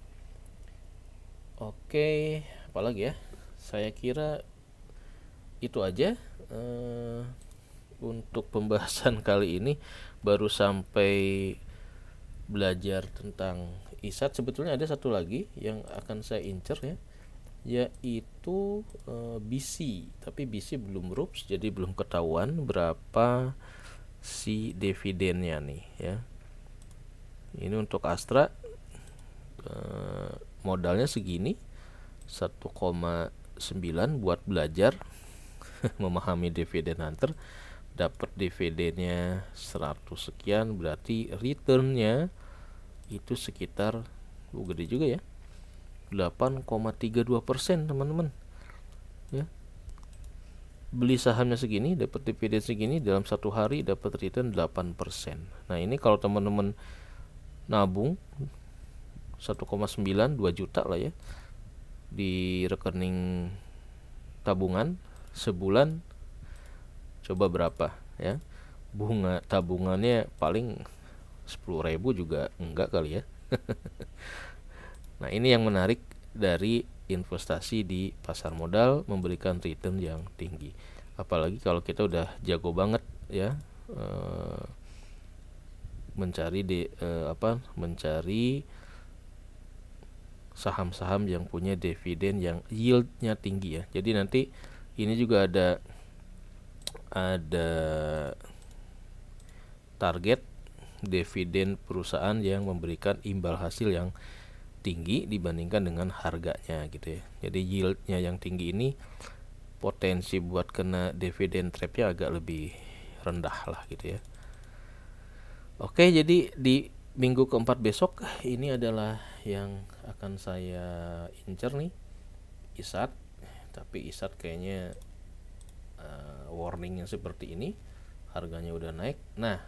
Oke, apalagi ya, saya kira itu aja untuk pembahasan kali ini. Baru sampai belajar tentang ISAT. Sebetulnya ada satu lagi yang akan saya incer ya, yaitu BC, tapi BC belum RUPS, jadi belum ketahuan berapa si dividennya nih ya. Ini untuk Astra modalnya segini 1,9 buat belajar memahami dividen hunter, dapat dividennya 100 sekian, berarti returnnya itu sekitar gede juga ya, 8,32% teman-teman ya. Beli sahamnya segini dapat dividen segini, dalam satu hari dapat return 8%. Nah ini kalau teman-teman nabung 1,9 2 juta lah ya di rekening tabungan, sebulan coba berapa ya, bunga tabungannya paling 10.000 juga enggak kali ya. Nah ini yang menarik dari investasi di pasar modal, memberikan return yang tinggi. Apalagi kalau kita udah jago banget ya mencari saham-saham yang punya dividen yang yieldnya tinggi ya. Jadi nanti ini juga ada target dividen perusahaan yang memberikan imbal hasil yang tinggi dibandingkan dengan harganya gitu ya. Jadi yieldnya yang tinggi ini potensi buat kena dividen trapnya agak lebih rendah lah gitu ya. Oke, jadi di minggu keempat besok ini adalah yang akan saya incer nih, ISAT. Tapi ISAT kayaknya warningnya seperti ini, harganya udah naik. Nah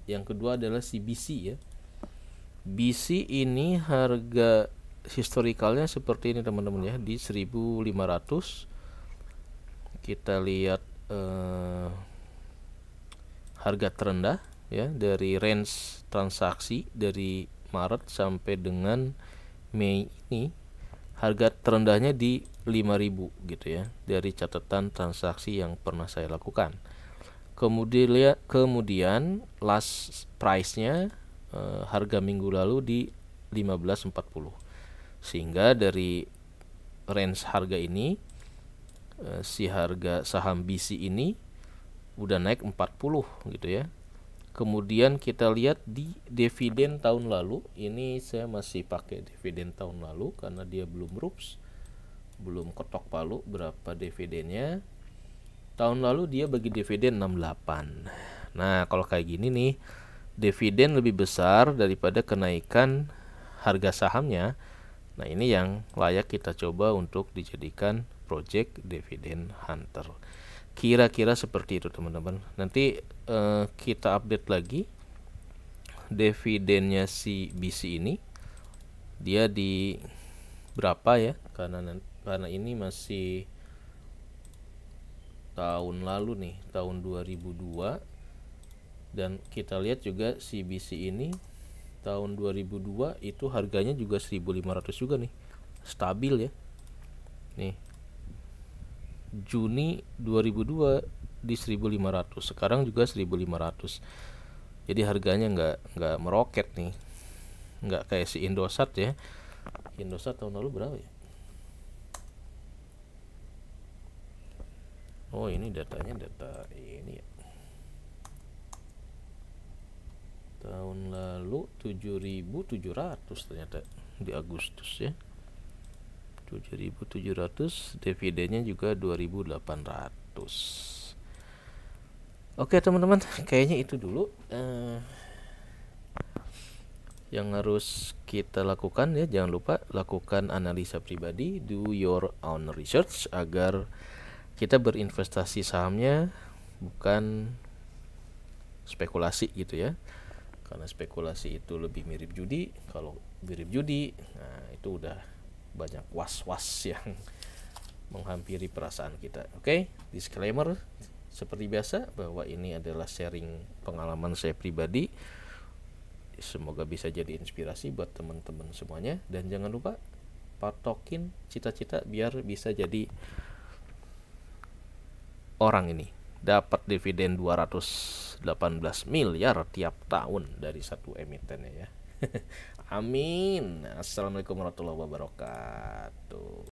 yang kedua adalah si BC ya. BC ini harga historikalnya seperti ini teman-teman ya, di 1.500. Kita lihat harga terendah ya dari range transaksi dari Maret sampai dengan Mei ini, harga terendahnya di 5.000 gitu ya dari catatan transaksi yang pernah saya lakukan. Kemudian last price-nya harga minggu lalu di 15.40. Sehingga dari range harga ini si harga saham BC ini udah naik 40 gitu ya. Kemudian kita lihat di dividen tahun lalu, ini saya masih pakai dividen tahun lalu karena dia belum rups, belum ketok palu berapa dividennya. Tahun lalu dia bagi dividen 68. Nah kalau kayak gini nih, dividen lebih besar daripada kenaikan harga sahamnya. Nah ini yang layak kita coba untuk dijadikan project dividen hunter. Kira-kira seperti itu teman-teman. Nanti kita update lagi dividennya si BC ini, dia di berapa ya, karena ini masih tahun lalu nih, tahun 2002. Dan kita lihat juga si BC ini tahun 2002 itu harganya juga 1.500 juga nih, stabil ya. Nih Juni 2002 di 1.500, sekarang juga 1.500. Jadi harganya nggak meroket nih, nggak kayak si Indosat ya. Indosat tahun lalu berapa ya? Oh ini datanya data ini ya, tahun lalu 7.700 ternyata di Agustus ya, 7.700, dividennya juga 2.800. Oke teman-teman, kayaknya itu dulu yang harus kita lakukan ya. Jangan lupa lakukan analisa pribadi, do your own research agar kita berinvestasi sahamnya bukan spekulasi gitu ya. Karena spekulasi itu lebih mirip judi. Kalau mirip judi, nah itu udah banyak was-was yang menghampiri perasaan kita. Oke, disclaimer seperti biasa bahwa ini adalah sharing pengalaman saya pribadi. Semoga bisa jadi inspirasi buat teman-teman semuanya. Dan jangan lupa patokin cita-cita biar bisa jadi orang ini, dapat dividen 218 miliar tiap tahun dari satu emitennya ya. Amin. Assalamualaikum warahmatullahi wabarakatuh.